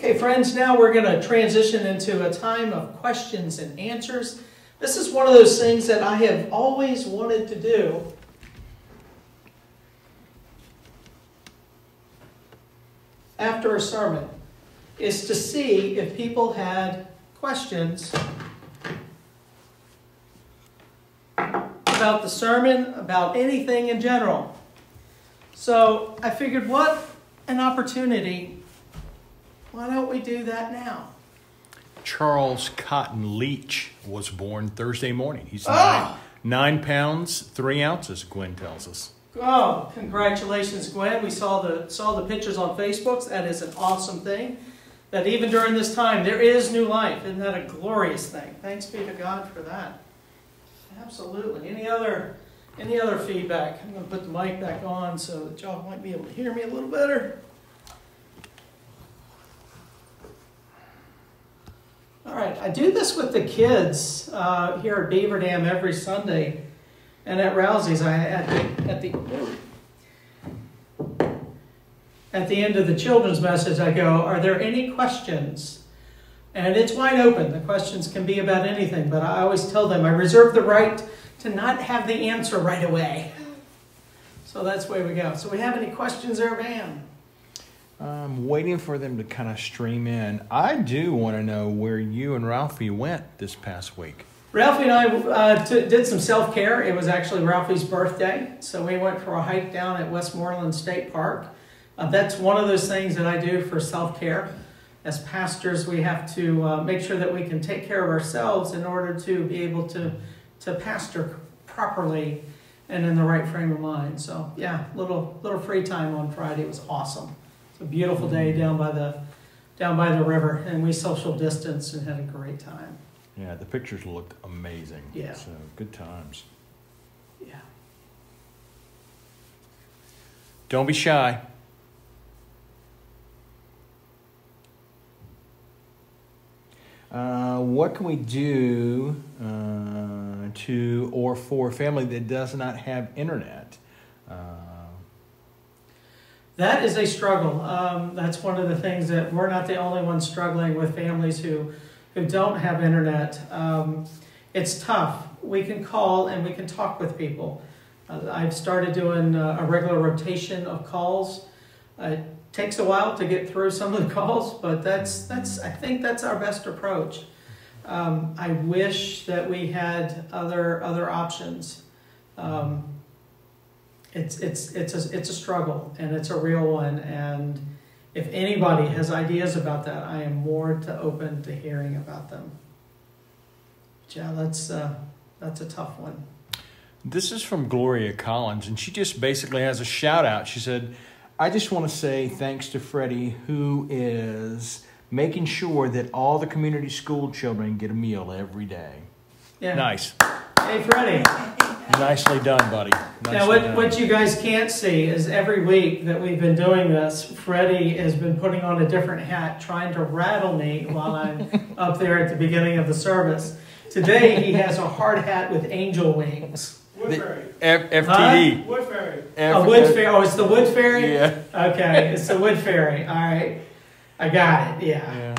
Hey friends, now we're going to transition into a time of questions and answers. This is one of those things that I have always wanted to do. After a sermon, is to see if people had questions about the sermon, about anything in general. So I figured, what an opportunity. Why don't we do that now? Charles Cotton Leach was born Thursday morning. He's 9 pounds, 3 ounces, Gwen tells us. Oh, congratulations, Gwen. We saw the pictures on Facebook. That is an awesome thing. That even during this time, there is new life. Isn't that a glorious thing? Thanks be to God for that. Absolutely. Any other feedback? I'm going to put the mic back on so that y'all might be able to hear me a little better. All right, I do this with the kids here at Beaver Dam every Sunday, and at Rousey's, at the end of the children's message, I go, "Are there any questions?" And it's wide open. The questions can be about anything, but I always tell them I reserve the right to not have the answer right away. So that's the way we go. So we have any questions there, Van? I'm waiting for them to kind of stream in. I do want to know where you and Ralphie went this past week. Ralphie and I did some self-care. It was actually Ralphie's birthday, so we went for a hike down at Westmoreland State Park. That's one of those things that I do for self-care. As pastors, we have to make sure that we can take care of ourselves in order to be able to pastor properly and in the right frame of mind. So yeah, little free time on Friday. It was awesome. It's a beautiful day down by the river, and we social distanced and had a great time. Yeah, the pictures looked amazing. Yeah. So good times. Yeah. Don't be shy. What can we do to or for a family that does not have internet? That is a struggle. That's one of the things that we're not the only ones struggling with, families who don't have internet. It's tough. We can call and we can talk with people. I've started doing a regular rotation of calls. It takes a while to get through some of the calls, but I think that's our best approach. I wish that we had other options. It's a struggle, and it's a real one, and if anybody has ideas about that, I am more open to hearing about them. Yeah, that's a tough one. This is from Gloria Collins, and she just basically has a shout out. She said, "I just want to say thanks to Fredi, who is making sure that all the community school children get a meal every day." Yeah. Nice. Hey, Fredi. Nicely done, buddy. Now, what you guys can't see is every week that we've been doing this, Fredi has been putting on a different hat, trying to rattle me while I'm up there at the beginning of the service. Today, he has a hard hat with angel wings. Wood fairy. FTD. Wood fairy. A wood fairy. Oh, it's the wood fairy? Yeah. Okay, it's the wood fairy. All right. I got it, yeah.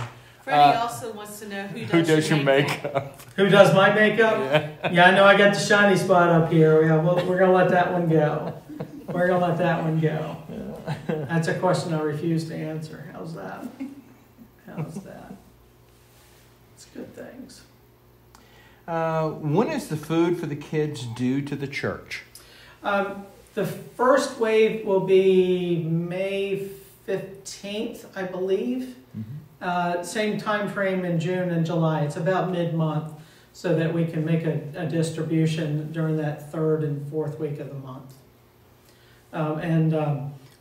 Fredi also wants to know who does your makeup. Who does my makeup? Yeah, I know I got the shiny spot up here. Yeah, we're going to let that one go. We're going to let that one go. That's a question I refuse to answer. How's that? How's that? It's good things. When is the food for the kids due to the church? The first wave will be May 15th, I believe. Mm-hmm. Same time frame in June and July. It's about mid-month, so that we can make a distribution during that third and fourth week of the month.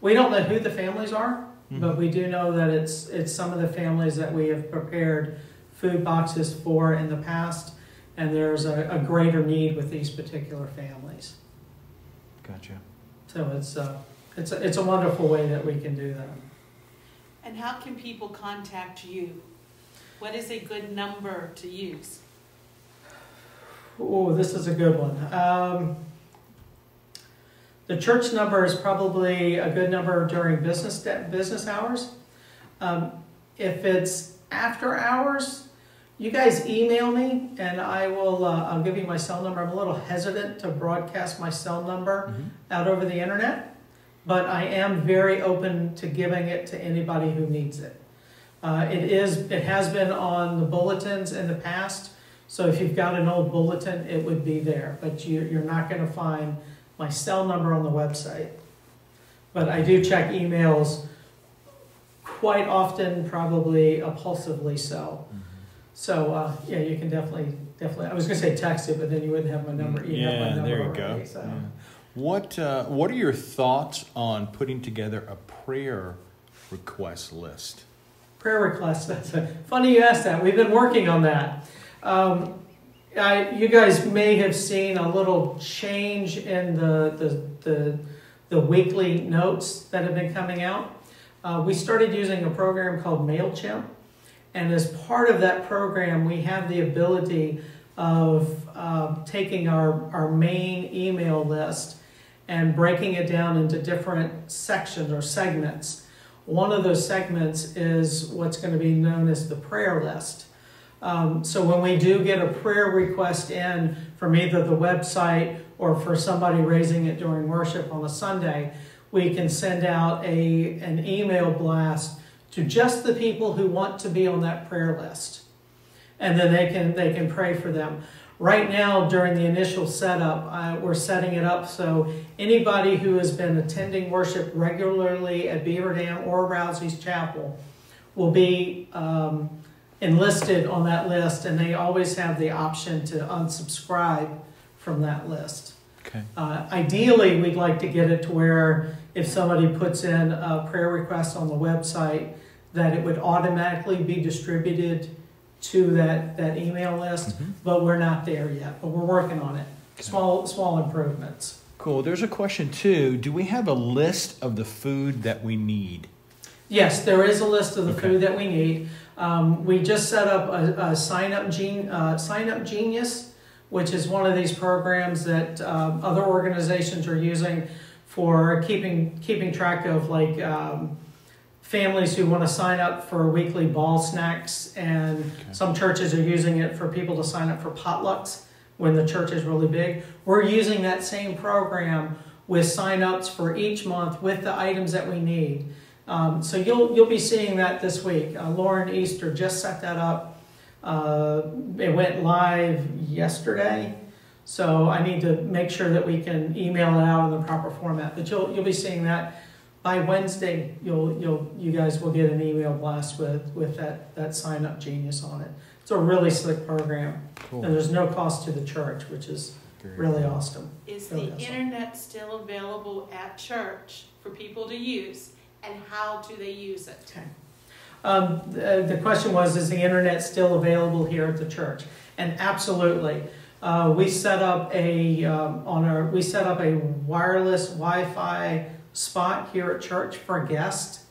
We don't know who the families are, mm-hmm. but we do know that it's some of the families that we have prepared food boxes for in the past, and there's a greater need with these particular families. Gotcha. So it's a wonderful way that we can do that. And how can people contact you? What is a good number to use? Oh, this is a good one. The church number is probably a good number during business hours. If it's after hours, you guys email me and I'll give you my cell number. I'm a little hesitant to broadcast my cell number out over the internet, but I am very open to giving it to anybody who needs it. It has been on the bulletins in the past, so if you've got an old bulletin, it would be there, but you're not going to find my cell number on the website. But I do check emails quite often, probably impulsively so. So yeah, you can definitely. I was going to say text it, but then you wouldn't have my number. You have my number there you already, go. so. Yeah. What are your thoughts on putting together a prayer request list? Prayer requests. That's funny you asked that. We've been working on that. You guys may have seen a little change in the weekly notes that have been coming out. We started using a program called MailChimp, and as part of that program, we have the ability of taking our main email list and breaking it down into different sections or segments. One of those segments is what's going to be known as the prayer list. So when we do get a prayer request in from either the website or for somebody raising it during worship on a Sunday, we can send out an email blast to just the people who want to be on that prayer list. And then they can pray for them. Right now, during the initial setup, we're setting it up so anybody who has been attending worship regularly at Beaver Dam or Rousey's Chapel will be enlisted on that list, and they always have the option to unsubscribe from that list. Okay. Ideally, we'd like to get it to where if somebody puts in a prayer request on the website, that it would automatically be distributed to that email list, but we're not there yet. But we're working on it. Okay. Small improvements. Cool. There's a question too. Do we have a list of the food that we need? Yes, there is a list of the food that we need. We just set up a Sign Up Genius, which is one of these programs that other organizations are using for keeping track of families who want to sign up for weekly ball snacks, and some churches are using it for people to sign up for potlucks when the church is really big. We're using that same program with sign-ups for each month with the items that we need. So you'll be seeing that this week. Lauren Easter just set that up. It went live yesterday, so I need to make sure that we can email it out in the proper format. But you'll be seeing that by Wednesday. You guys will get an email blast with that Sign Up Genius on it. It's a really slick program, and there's no cost to the church, which is really awesome. Is really the awesome. internet still available at church for people to use? And how do they use it? Okay. The question was, is the internet still available here at the church? And absolutely. We set up a wireless Wi-Fi spot here at church for guests,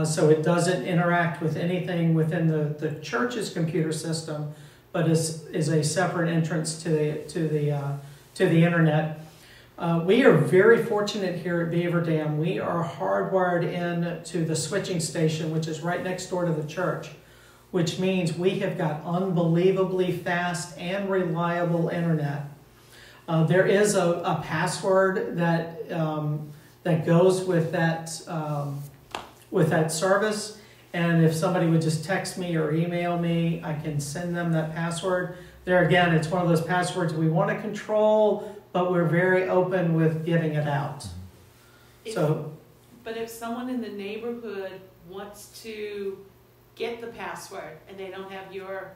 so it doesn't interact with anything within the church's computer system, but is a separate entrance to the internet. We are very fortunate here at Beaver Dam. We are hardwired in to the switching station, which is right next door to the church, which means we have got unbelievably fast and reliable internet. There is a password that goes with that service, and if somebody would just text me or email me, I can send them that password. There again, it's one of those passwords we want to control, but we're very open with giving it out. But if someone in the neighborhood wants to get the password and they don't have your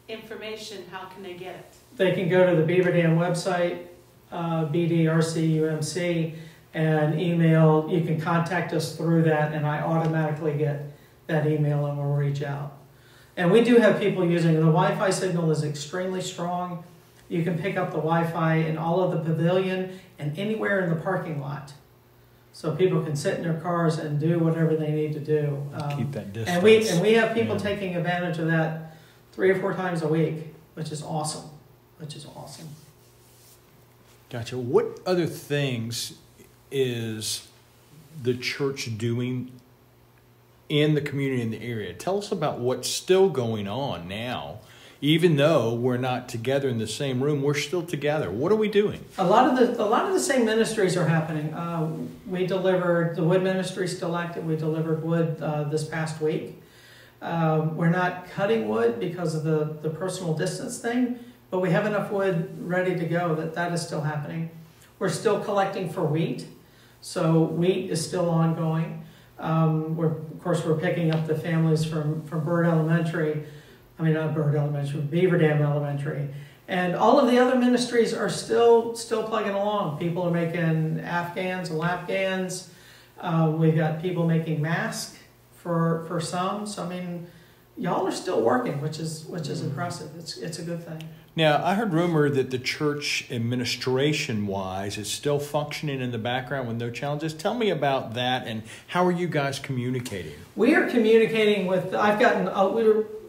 information, how can they get it? They can go to the Beaver Dam website, BDRCUMC, and email. You can contact us through that, and I automatically get that email and we'll reach out. And we do have people using it. The Wi-Fi signal is extremely strong. You can pick up the Wi-Fi in all of the pavilion and anywhere in the parking lot. So people can sit in their cars and do whatever they need to do. Keep that distance. And we have people taking advantage of that 3 or 4 times a week, which is awesome. Gotcha. What other things is the church doing in the community in the area. Tell us about what's still going on now. Even though we're not together in the same room, we're still together. What are we doing? A lot of the same ministries are happening. We delivered the wood ministry still active. We delivered wood this past week. We're not cutting wood because of the personal distance thing, but we have enough wood ready to go that is still happening. We're still collecting for wheat, so wheat is still ongoing. We're picking up the families from Bird Elementary. I mean, not Bird Elementary, Beaver Dam Elementary. And all of the other ministries are still plugging along. People are making Afghans and Lapgans. We've got people making masks for some. So, I mean, y'all are still working, which is impressive. It's a good thing. Now, I heard rumor that the church administration-wise is still functioning in the background with no challenges. Tell me about that, and how are you guys communicating? We are communicating with,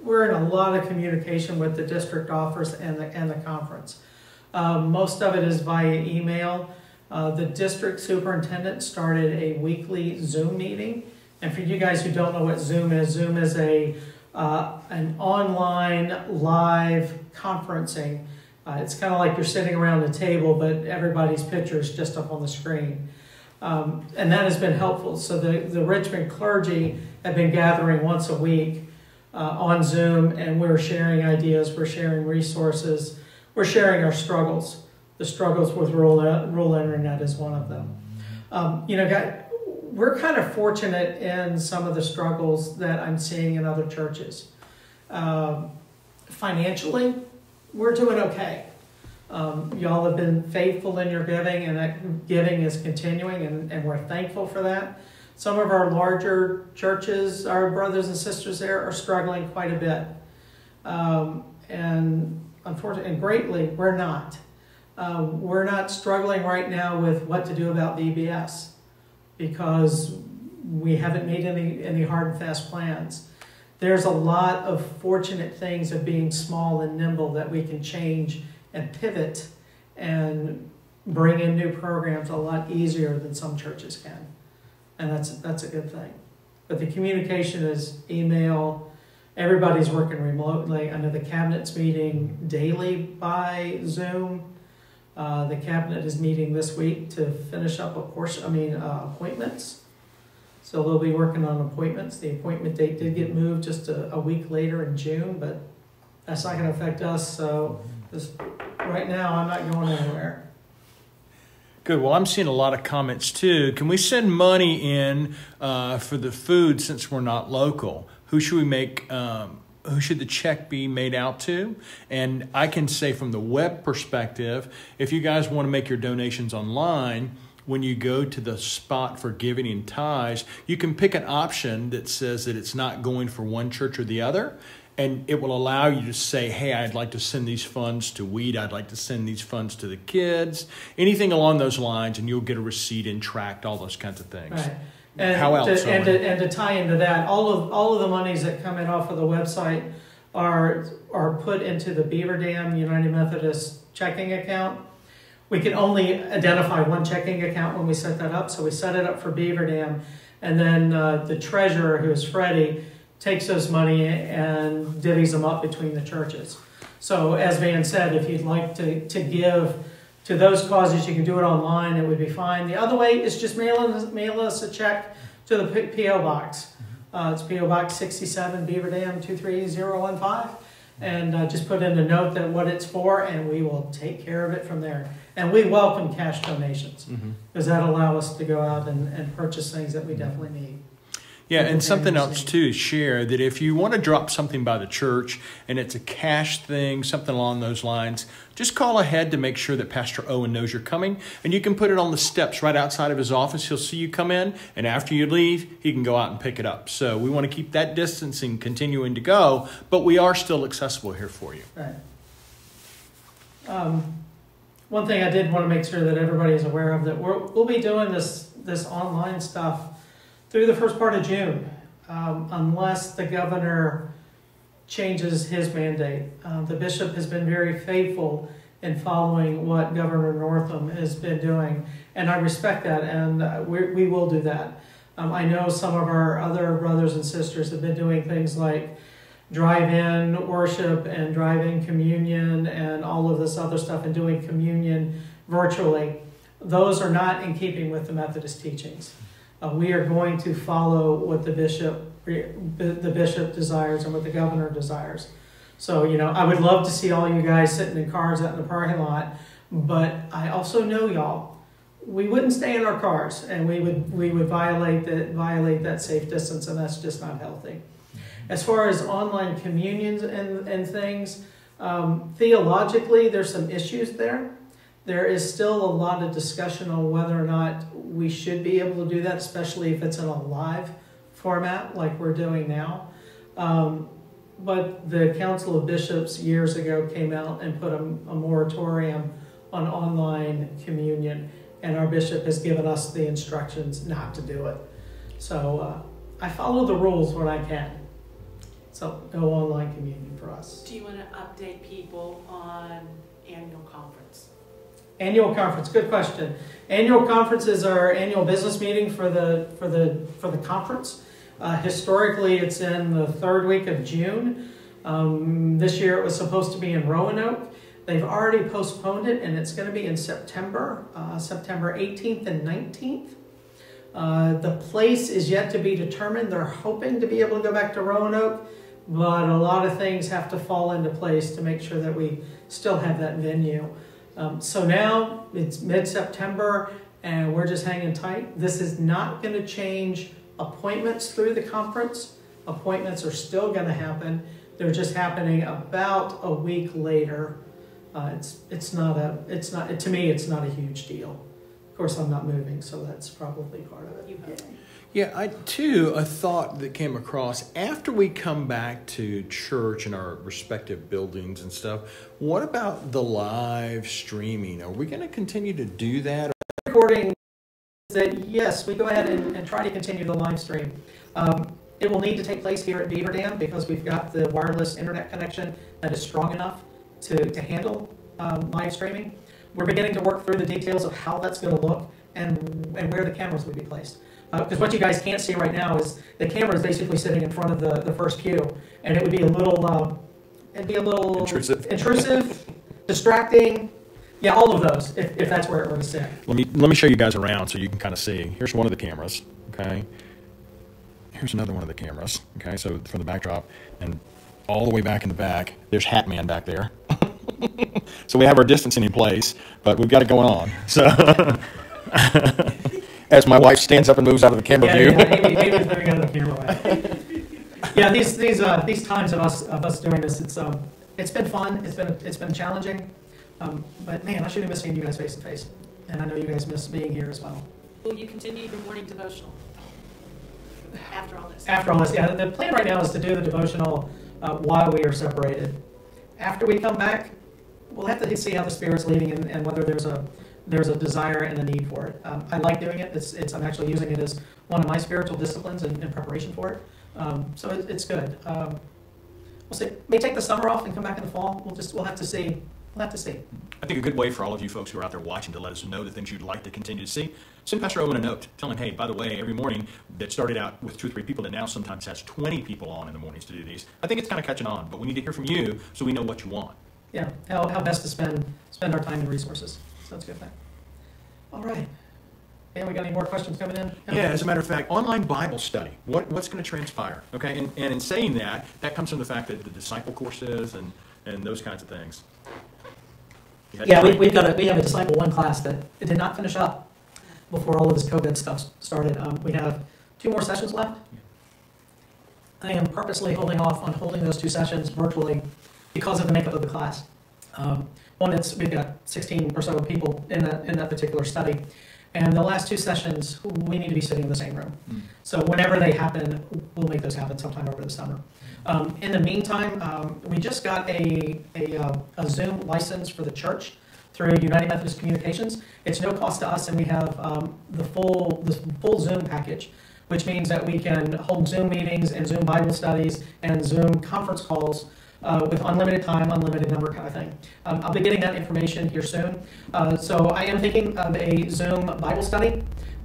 we're in a lot of communication with the district office and the conference. Most of it is via email. The district superintendent started a weekly Zoom meeting. And for you guys who don't know what Zoom is an online live conferencing. It's kind of like you're sitting around a table, but everybody's picture is just up on the screen. And that has been helpful. So the Richmond clergy have been gathering once a week on Zoom, and we're sharing ideas, we're sharing resources, we're sharing our struggles. The struggles with rural internet is one of them. We're kind of fortunate in some of the struggles that I'm seeing in other churches. Financially, we're doing okay. Y'all have been faithful in your giving, and that giving is continuing, and we're thankful for that. Some of our larger churches, our brothers and sisters there, are struggling quite a bit. And unfortunately, and greatly, we're not. We're not struggling right now with what to do about VBS because we haven't made any hard and fast plans. There's a lot of fortunate things of being small and nimble that we can change and pivot and bring in new programs a lot easier than some churches can. And that's a good thing. But the communication is email. Everybody's working remotely. I know the cabinet's meeting daily by Zoom. The cabinet is meeting this week to finish up appointments. So they'll be working on appointments. The appointment date did get moved just a week later in June, but that's not going to affect us. So right now, I'm not going anywhere. Good. Well, I'm seeing a lot of comments too. Can we send money in for the food since we're not local? Who should we make? Who should the check be made out to? And I can say from the web perspective, if you guys want to make your donations online, when you go to the spot for giving and tithes, you can pick an option that says that it's not going for one church or the other. And it will allow you to say, hey, I'd like to send these funds to weed. I'd like to send these funds to the kids. Anything along those lines, and you'll get a receipt and tracked, all those kinds of things. Right. And how else? To tie into that, all of the monies that come in off of the website are put into the Beaver Dam United Methodist checking account. We can only identify one checking account when we set that up, so we set it up for Beaver Dam, and then the treasurer, who is Fredi, takes those money and divvies them up between the churches. So as Van said, if you'd like to give to those causes, you can do it online. It would be fine. The other way is just mail us a check to the P.O. Box. It's P.O. Box 67, Beaver Dam 23015. And just put in a note that what it's for, and we will take care of it from there. And we welcome cash donations because that allow us to go out and purchase things that we definitely need. Yeah, and something else too, share that if you want to drop something by the church and it's a cash thing, something along those lines, just call ahead to make sure that Pastor Owen knows you're coming. And you can put it on the steps right outside of his office. He'll see you come in, and after you leave, he can go out and pick it up. So we want to keep that distancing continuing to go, but we are still accessible here for you. Right. One thing I did want to make sure that everybody is aware of, that we'll be doing this online stuff through the first part of June, unless the governor changes his mandate. The bishop has been very faithful in following what Governor Northam has been doing, and I respect that, and we will do that. I know some of our other brothers and sisters have been doing things like drive-in worship and drive-in communion and all of this other stuff, and doing communion virtually. Those are not in keeping with the Methodist teachings. We are going to follow what the bishop desires and what the governor desires. So, I would love to see all you guys sitting in cars out in the parking lot, but I also know y'all, we wouldn't stay in our cars, and we would violate that safe distance, and that's just not healthy. As far as online communions and things, theologically, there's some issues there. There is still a lot of discussion on whether or not we should be able to do that, especially if it's in a live format like we're doing now. But the Council of Bishops years ago came out and put a moratorium on online communion, and our bishop has given us the instructions not to do it. So I follow the rules when I can. So no online communion for us. Do you want to update people on annual conference? Annual conference, good question. Annual conference is our annual business meeting for the conference. Historically, it's in the third week of June. This year it was supposed to be in Roanoke. They've already postponed it, and it's going to be in September 18th and 19th. The place is yet to be determined. They're hoping to be able to go back to Roanoke, but a lot of things have to fall into place to make sure that we still have that venue. So now it's mid-September, and we're just hanging tight. This is not going to change appointments through the conference. Appointments are still going to happen. They're just happening about a week later. To me, it's not a huge deal. Of course, I'm not moving, so that's probably part of it. Yeah, a thought that came across after we come back to church in our respective buildings and stuff, what about the live streaming? Are we going to continue to do that? Recording that, yes, we go ahead and try to continue the live stream. It will need to take place here at Beaver Dam because we've got the wireless internet connection that is strong enough to handle live streaming. We're beginning to work through the details of how that's going to look and where the cameras would be placed. Because what you guys can't see right now is the camera is basically sitting in front of the first pew, and it would be a little intrusive, distracting. Yeah, all of those, if that's where it were to sit. Let me show you guys around so you can kind of see. Here's one of the cameras, okay? Here's another one of the cameras, okay? So from the backdrop, and all the way back in the back, there's Hat Man back there. So we have our distancing in place, but we've got it going on. So as my wife stands up and moves out of the camera view. He was moving out of the camera. Yeah, these times of us doing this, it's been fun. It's been challenging. But man, I should have missed seeing you guys face to face, and I know you guys miss being here as well. Will you continue your morning devotional after all this? After all this, yeah. The plan right now is to do the devotional while we are separated. After we come back, we'll have to see how the Spirit's leading and whether there's a desire and a need for it. I like doing it. I'm actually using it as one of my spiritual disciplines in preparation for it. So it's good. We'll see. May take the summer off and come back in the fall. We'll have to see. We'll have to see. I think a good way for all of you folks who are out there watching to let us know the things you'd like to continue to see, send Pastor Owen a note. Tell him, hey, by the way, every morning that started out with 2 or 3 people that now sometimes has 20 people on in the mornings to do these. I think it's kind of catching on, but we need to hear from you so we know what you want. Yeah, how best to spend our time and resources. So that's a good thing. All right. And we got any more questions coming in? Yeah, as a matter of fact, online Bible study. What's going to transpire? Okay, and in saying that comes from the fact that the disciple courses and those kinds of things. Yeah, we have a Disciple 1 class that it did not finish up before all of this COVID stuff started. We have 2 more sessions left. I am purposely holding off on holding those 2 sessions virtually because of the makeup of the class. We've got 16 or so people in that particular study. And the last 2 sessions, we need to be sitting in the same room. So whenever they happen, we'll make those happen sometime over the summer. In the meantime, we just got a Zoom license for the church through United Methodist Communications. It's no cost to us, and we have the full Zoom package, which means that we can hold Zoom meetings and Zoom Bible studies and Zoom conference calls with unlimited time, unlimited number kind of thing. I'll be getting that information here soon. So I am thinking of a Zoom Bible study.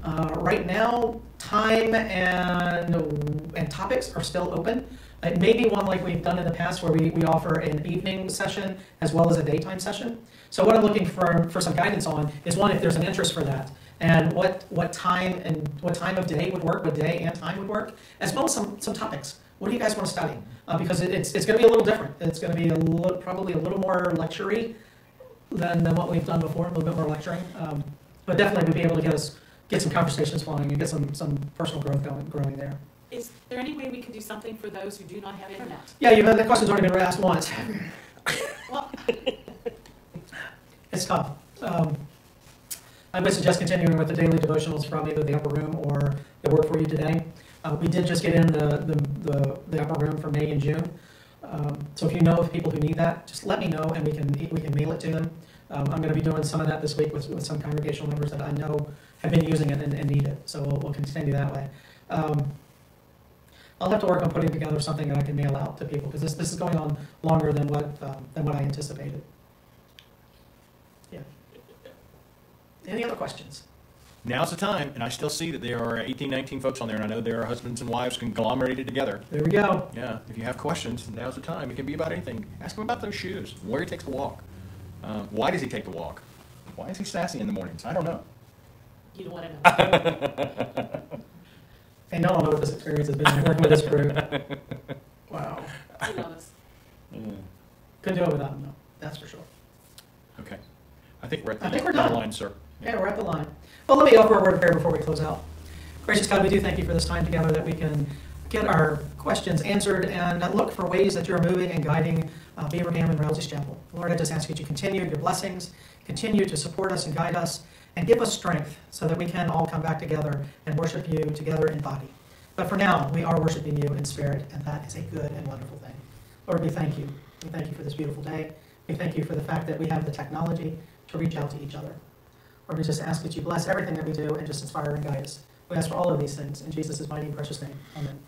Right now, time and topics are still open. It may be one like we've done in the past where we offer an evening session as well as a daytime session. So what I'm looking for some guidance on is, one, if there's an interest for that, and what time of day would work, what day and time would work, as well as some topics. What do you guys want to study? Because it's going to be a little different. It's going to be probably a little more lecture-y than what we've done before, a little bit more lecturing. But definitely we'll be able to get some conversations flowing and get some personal growth growing there. Is there any way we can do something for those who do not have internet? Yeah, that question's already been asked once. Well, it's tough. I would suggest continuing with the daily devotionals from either the upper room or the Word for You today. We did just get in the upper room for May and June. So if you know of people who need that, just let me know and we can mail it to them. I'm going to be doing some of that this week with some congregational members that I know have been using it and need it. So we'll continue that way. I'll have to work on putting together something that I can mail out to people, because this is going on longer than what I anticipated. Yeah. Any other questions? Now's the time, and I still see that there are 18, 19 folks on there, and I know there are husbands and wives conglomerated together. There we go. Yeah, if you have questions, now's the time. It can be about anything. Ask him about those shoes, where he takes the walk. Why does he take the walk? Why is he sassy in the mornings? I don't know. you don't want to know. And y'all don't know what this experience has been like working with this group. Wow. He knows. Couldn't do it without him, though. That's for sure. Okay. I think we're at I think we're done. line, sir. Yeah, we're at the line. Well, let me offer a word of prayer before we close out. Gracious God, we do thank you for this time together, that we can get our questions answered and look for ways that you're moving and guiding Beaverham and Rousey's Chapel. Lord, I just ask that you continue your blessings, continue to support us and guide us, and give us strength so that we can all come back together and worship you together in body. But for now, we are worshiping you in spirit, and that is a good and wonderful thing. Lord, we thank you. We thank you for this beautiful day. We thank you for the fact that we have the technology to reach out to each other. Lord, we just ask that you bless everything that we do and just inspire and guide us. We ask for all of these things in Jesus' mighty and precious name. Amen.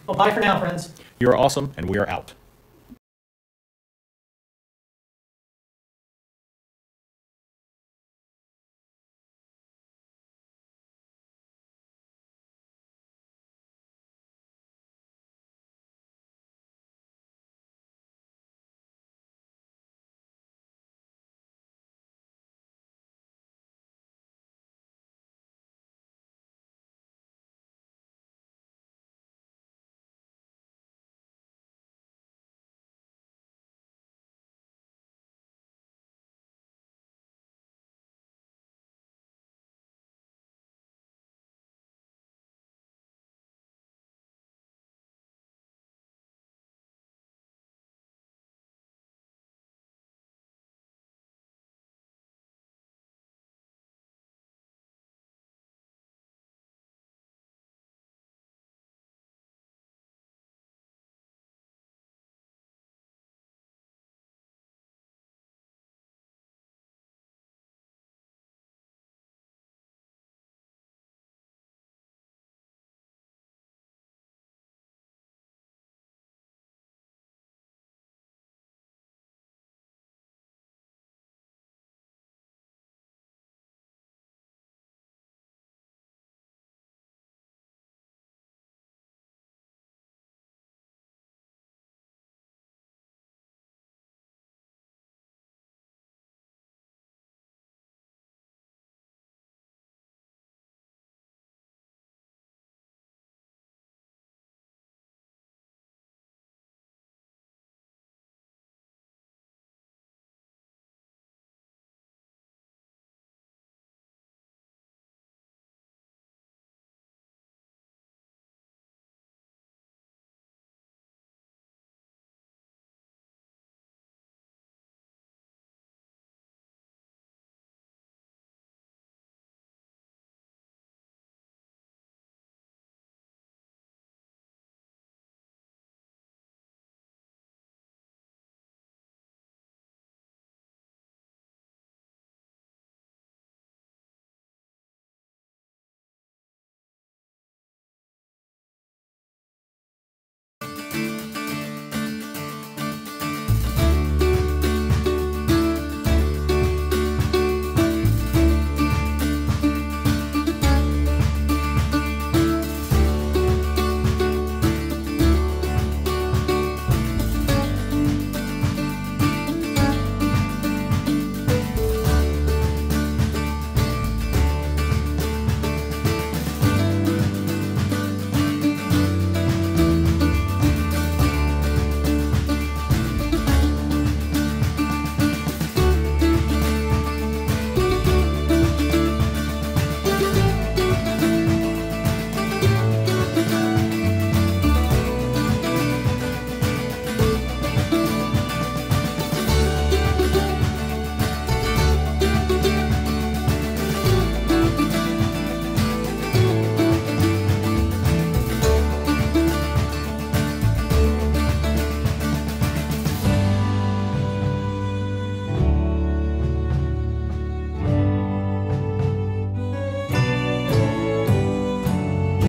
Well, bye for now, friends. You're awesome, and we are out.